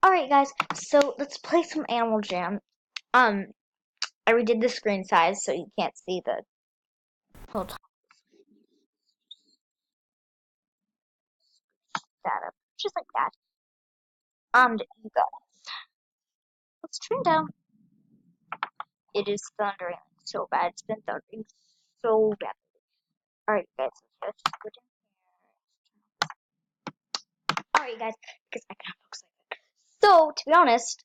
Alright guys, so let's play some Animal Jam. I redid the screen size so you can't see the whole top data. Just like that. You go. Let's turn down. It is thundering so bad. It's been thundering so bad. Alright guys, let's just go down here. Alright guys, because I cannot focus like that. So, to be honest,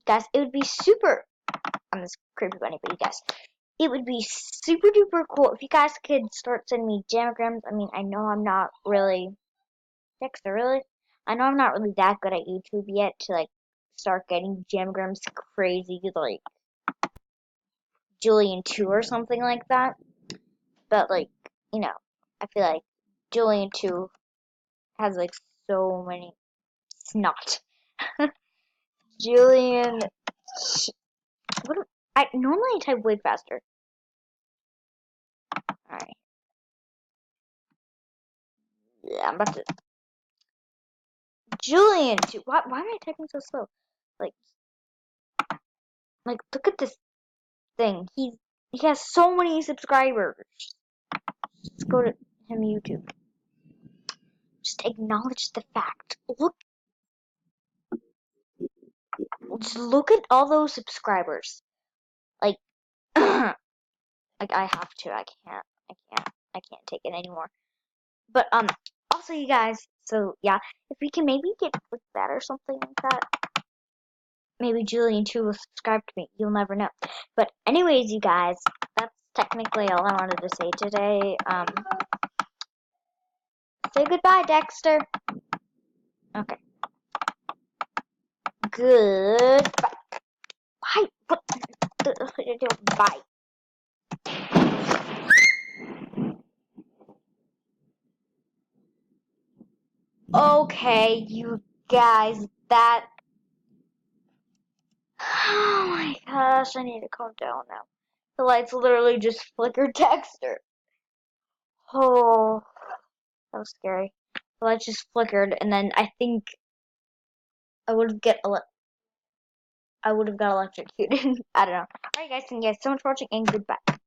guys, it would be super, I'm this creepy bunny, but you guys, it would be super duper cool if you guys could start sending me jamograms. I mean, I know I'm not really Dexter, really. I know I'm not really that good at YouTube yet to like start getting jamograms crazy like Julian 2 or something like that. But like, you know, I feel like Julian 2 has like so many snot. Julian, what? I normally type way faster. All right, yeah, I'm about to. Julian 2. Why am I typing so slow? Like, look at this thing. He has so many subscribers. Let's go to him YouTube. Just acknowledge the fact. Just look at all those subscribers. Like, like I have to. I can't take it anymore. But also you guys. So yeah, if we can maybe get like that or something like that. Maybe Julian 2 will subscribe to me. You'll never know. But anyways, you guys, that's technically all I wanted to say today. Say goodbye, Dexter. Okay. Goodbye. Bye. What? Bye. Okay, you guys, that. Oh my gosh, I need to calm down now. The lights literally just flickered Dexter. Oh, that was scary. The lights just flickered, and then I think I would get I would have got electrocuted. I don't know. Alright, guys, thank you guys so much for watching, and goodbye.